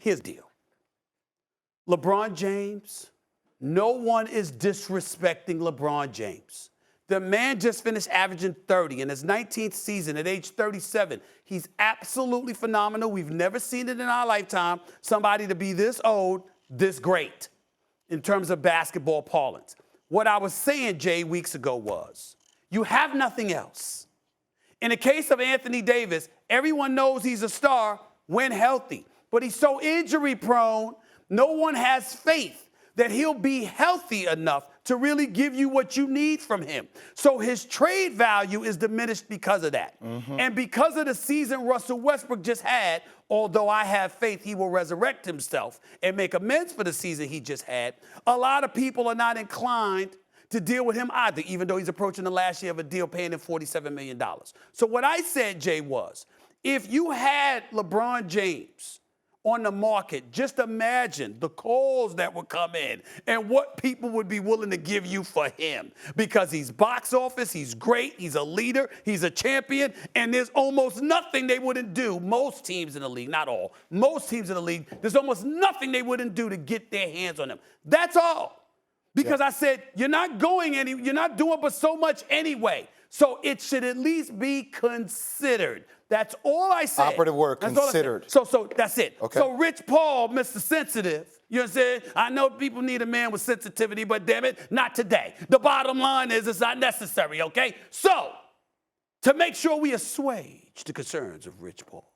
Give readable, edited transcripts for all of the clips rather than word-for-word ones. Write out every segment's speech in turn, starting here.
Here's the deal. LeBron James, no one is disrespecting LeBron James. The man just finished averaging 30 in his 19th season at age 37. He's absolutely phenomenal. We've never seen it in our lifetime, somebody to be this old, this great in terms of basketball parlance. What I was saying, Jay, weeks ago was, you have nothing else. In the case of Anthony Davis, everyone knows he's a star when healthy, but he's so injury prone, no one has faith that he'll be healthy enough to really give you what you need from him. So his trade value is diminished because of that. And because of the season Russell Westbrook just had, although I have faith he will resurrect himself and make amends for the season he just had, a lot of people are not inclined to deal with him either, even though he's approaching the last year of a deal paying him $47 million. So what I said, Jay, was if you had LeBron James on the market, just imagine the calls that would come in and what people would be willing to give you for him because he's box office, he's great, he's a leader, he's a champion, and there's almost nothing they wouldn't do. Most teams in the league, not all, most teams in the league, there's almost nothing they wouldn't do to get their hands on him. That's all. Because I said, you're not doing but so much anyway. So it should at least be considered. That's all I said. Operative word, considered. So that's it. Okay. So Rich Paul, Mr. Sensitive, you know what I'm saying? I know people need a man with sensitivity, but damn it, not today. The bottom line is it's not necessary, okay? So, to make sure we assuage the concerns of Rich Paul,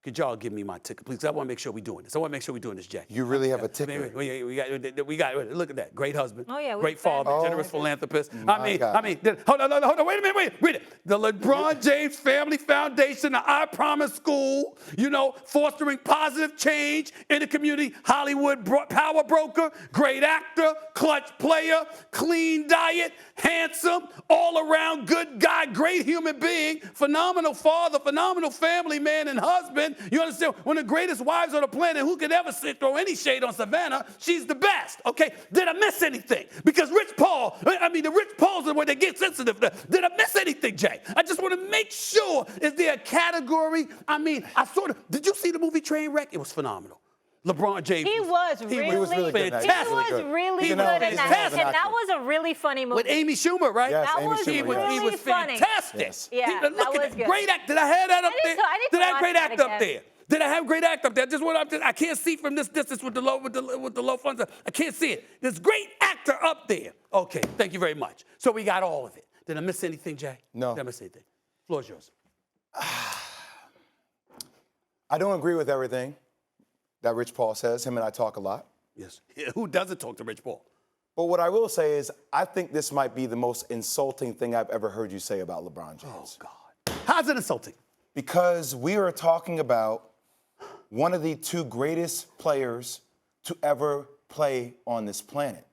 could y'all give me my ticket, please? I want to make sure we're doing this. I want to make sure we're doing this, Jay. You really have a ticket. We got. Look at that. Great husband. Oh, yeah. Great father. Generous philanthropist. Hold on. Wait a minute. Read it. The LeBron James Family Foundation, the I Promise School, fostering positive change in the community. Hollywood power broker, great actor, clutch player, clean diet, handsome, all around good guy, great human being, phenomenal father, phenomenal family man and husband. You understand? One of the greatest wives on the planet who could ever throw any shade on Savannah. She's the best, okay? Did I miss anything? Because the Rich Pauls are where they get sensitive. Did I miss anything, Jay? I just want to make sure, is there a category? Did you see the movie Trainwreck? It was phenomenal. LeBron James. He was really good. Fantastic. He was really good in that. And that was a really funny movie. With Amy Schumer, right? Yes, that Amy was Schumer, really He was funny. fantastic. Yes. Yeah, Look that at was that. good. Great act. Did I have that up there? I Did I have great act up again. there? Did I have great act up there? I can't see from this distance with the low funds. I can't see it. There's great actor up there. Okay, thank you very much. So we got all of it. Did I miss anything, Jay? No. Did I miss anything? Floor's yours. I don't agree with everything that Rich Paul says. Him and I talk a lot. Yes. Yeah, who doesn't talk to Rich Paul? But what I will say is I think this might be the most insulting thing I've ever heard you say about LeBron James. Oh, God. How's it insulting? Because we are talking about one of the two greatest players to ever play on this planet.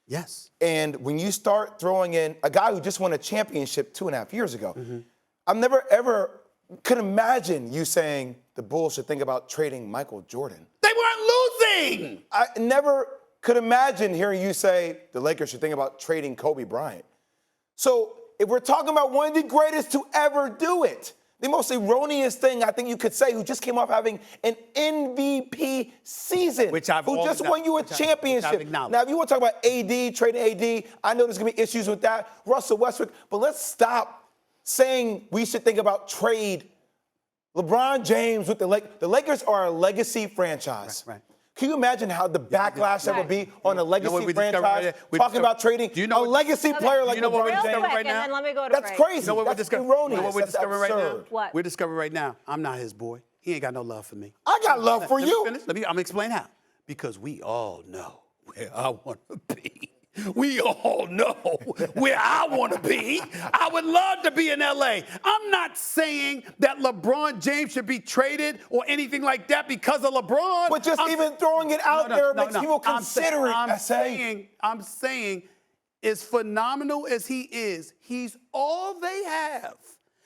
Yes. And when you start throwing in a guy who just won a championship 2.5 years ago, I've never ever could imagine you saying the Bulls should think about trading Michael Jordan. They weren't losing. I never could imagine hearing you say the Lakers should think about trading Kobe Bryant. So if we're talking about one of the greatest to ever do it, the most erroneous thing I think you could say, who just came off having an MVP season, who just won you a championship. Now, if you want to talk about AD, trading AD, I know there's going to be issues with that, Russell Westbrook, but let's stop saying we should think about trade LeBron James with the Lakers. The Lakers are a legacy franchise. Right. Can you imagine how the backlash that would be on a legacy franchise talking about trading a legacy player like LeBron James right now? And then let me go to That's crazy. You know what That's erroneous. You know what we're discovering right now? What? We're discovering right now, I'm not his boy. He ain't got no love for me. I got love for you. I'm going to explain how. Because we all know where I want to be. We all know where I want to be. I would love to be in L.A. I'm not saying that LeBron James should be traded or anything like that because of LeBron. But just even throwing it out there makes people consider it. I'm saying, as phenomenal as he is, he's all they have.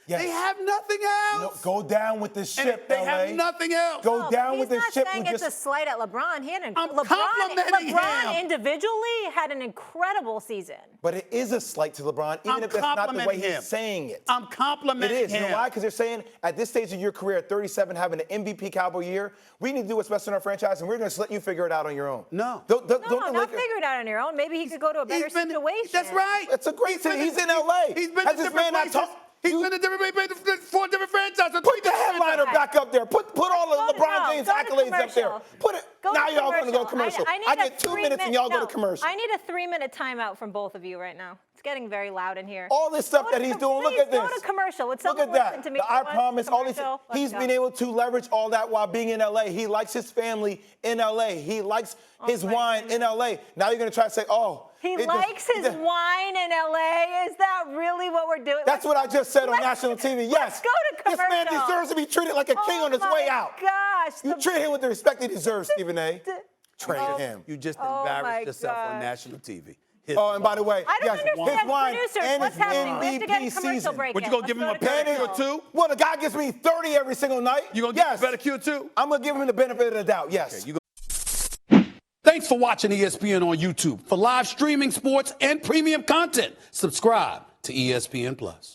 Yes. They have nothing No, else. go down with the ship, They LA. have nothing else. Go down with the ship. He's not saying it's a slight at LeBron. He had I'm complimenting LeBron him. individually had an incredible season. But it is a slight to LeBron, even I'm if that's not the way complimenting him. he's saying it. I'm complimenting It is. him. You know why? Because they're saying at this stage of your career, at 37, having an MVP caliber year, we need to do what's best in our franchise, and we're going to let you figure it out on your own. No. Don't No, the not Lakers- figure it out on your own. Maybe he could go to a better situation. That's right. It's a great thing. He's in LA. He's been Has to this different man not places. talk- He's You- been to different 4 different franchises. Put the headliner back up there. Put all of LeBron James go to accolades up there. commercial. Put it. Go Now to y'all going to go commercial. commercial. need I a get 2 minutes and y'all go to commercial. I need a 3-minute timeout from both of you right now. It's getting very loud in here. All this stuff Go to that he's com- doing, look please at this. Go to commercial. Would Look someone at that. listen to me? I promise all these. Commercial? Let's He's go. been able to leverage all that while being in LA. He likes his family in LA. He likes his my wine in LA. Now you're going to try to say, oh. He it likes just- his wine in LA. Is that really what we're doing? That's what I just said on let's- national TV. let's Yes. go to This man commercial. deserves to be treated like a king on his way out. Gosh. You treat him with the respect he deserves, Stephen A. Trade him. You just Oh, my embarrassed yourself on God. national TV. Oh, and by the way, I don't yes, understand. his wine Producers, and what's his happening? We have to get a MVP commercial season. break. What, you in. gonna Let's give him go a to penny commercial. or two? Well, the guy gives me 30 every single night. You gonna yes. give him a better Q too? I'm going to give him the benefit of the doubt, yes. Thanks for watching ESPN on YouTube. For live streaming sports and premium content, subscribe to ESPN Plus.